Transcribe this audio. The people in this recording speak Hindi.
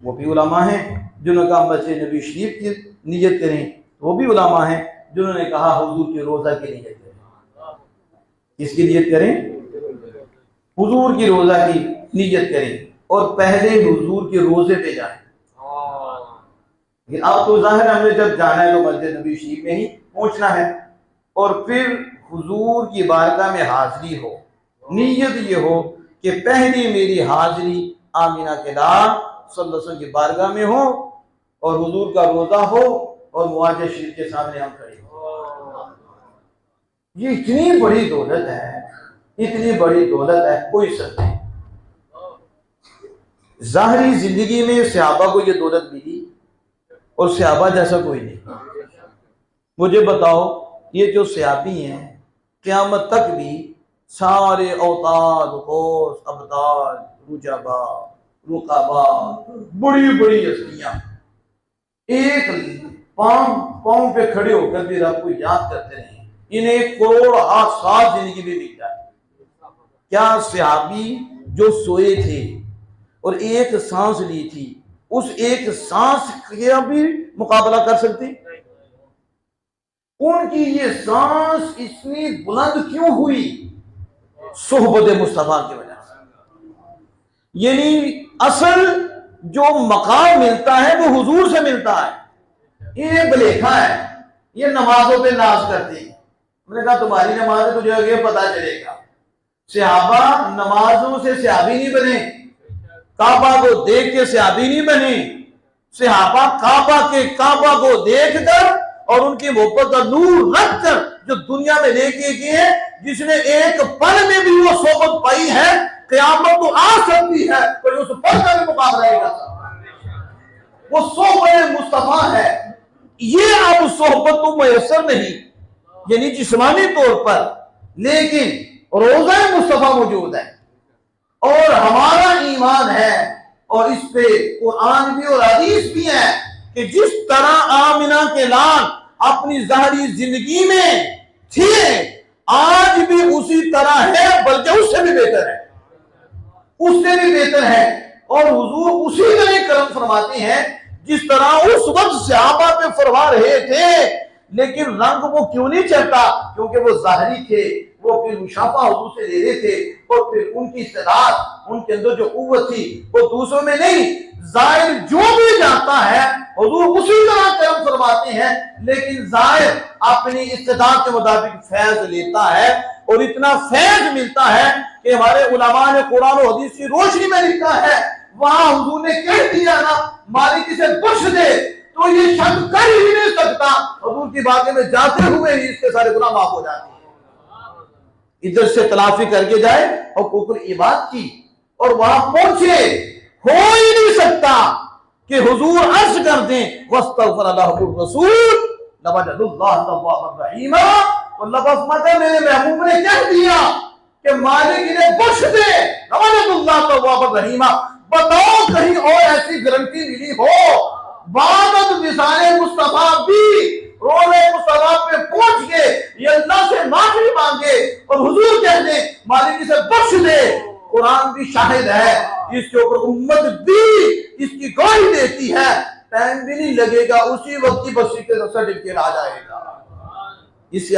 वो भी उलमा हैं। जिन्होंने कहा मस्जिद नबी शरीफ की नियत करें, वो भी उलमा हैं। जिन्होंने कहा हुजूर के रोज़ा की नियत करें। किसकी नियत करें? हुजूर की रोज़ा की नियत करें और पहले हुजूर के रोज़े पे जाएं। लेकिन अब तो जाहिर है हमने जब जाना है तो मस्जिद नबी शरीफ में ही पहुंचना है और फिर हुजूर की बारगाह में हाजिरी हो। नीयत ये हो कि पहली मेरी हाजिरी आमिना के लाल सल्लल्लाहु अलैहि वसल्लम की बारगाह में हो और हुजूर का रोजा हो और मुआज़ शरीफ के सामने हम खड़े हो। ये इतनी बड़ी दौलत है, इतनी बड़ी दौलत है, कोई सर नहीं। ज़ाहिरी जिंदगी में सहाबा को ये दौलत मिली और सहाबा जैसा कोई नहीं। मुझे बताओ, ये जो सहाबी हैं क़यामत तक भी सारे औताद, गौस, अबदाल, रुजबा, रुकबा, बड़ी बड़ी हस्तियां एक पांव पे खड़े होकर भी रब को याद करते रहे। इन्हें करोड़ साल जिंदगी भी मिल जाए। क्या सहाबी जो सोए थे और एक सांस ली थी, उस एक सांस का भी मुकाबला कर सकती? उनकी ये सांस इतनी बुलंद क्यों हुई? सोहबत मुस्तफा की वजह से। यानी असल जो मकाम मिलता है वो हुजूर से मिलता है। ये बलेखा है, ये नमाजों पे नाज करती है। मैंने कहा तुम्हारी नमाज है, तुझे आगे पता चलेगा। सहाबा नमाजों से सहाबी नहीं बने, काबा को देख के सहाबी नहीं बने। सहाबा काबा को देखकर और उनकी मोहब्बत का नूर रखकर जो दुनिया में लेके गए, जिसने एक पल में भी वो सोबत पाई है, क़यामत तो आ सकती है पर उस पल का भी मुकाबला नहीं कर सकता। वो सोबत मुस्तफा है। ये अब सोहबत तो मयसर नहीं, यानी जिस्मानी तौर पर, लेकिन रोज़ा मुस्तफा मौजूद है और हमारा ईमान है और इस पे कुरान भी और हदीस भी है कि जिस तरह आमिना के लाल अपनी ज़ाहिरी जिंदगी में थे, आज भी उसी तरह है, बल्कि उससे भी बेहतर है, उससे भी बेहतर है। और हुजूर उसी तरह करम फरमाते हैं जिस तरह उस वक्त सहाबा पे फरमा रहे थे। लेकिन रंग वो क्यों नहीं चढ़ता? क्योंकि वो ज़ाहिरी थे, वो फिर मुशाफा हुजूर से ले रहे थे और फिर उनकी इस्तेदाद, उनके अंदर जो कुव्वत थी वो दूसरों में नहीं। जाहिर जो भी जाता है हुजूर उसी तरह करम फरमाते हैं, लेकिन जाहिर अपनी इस्तेदाद के मुताबिक फैज लेता है और इतना फैज मिलता है कि हमारे उलमा ने कुरान और हदीस की रोशनी में लिखा है। वहां हुजूर ने कह दिया ना, मालिक इसे बख्श दे, तो ये शक कर ही नहीं सकता। हुजूर की बातें में जाते हुए ही इसके सारे गुनाह माफ हो जाते हैं। इधर से तलाफी करके जाए और कुफर इबाद की और वहां पहुंचे, हो ही नहीं सकता कि हुजूर अर्ज कर दें वस्तगफर लहुर रसूल लवजदुल्लाह तव्वाबर रहीमा। मेरे महबूब ने कह दिया कि मालिक इन्हें बख्श दे, लवजदुल्लाह तव्वाबर रहीमा। बताओ कहीं और ऐसी गारंटी मिली हो? बादत विसाले मुस्तफा भी रोज़े मुस्तफा पे पहुंच के ये अल्लाह से माफी मांगे और हुजूर कह दे मालिक इसे बख्श दे। कुरान भी शाहिद है, इसके ऊपर उम्मत भी इसकी गवाही देती है। टाइम भी नहीं लगेगा, उसी वक्त की बख्शी के सर्टिफिकेट आ जाएगा। इससे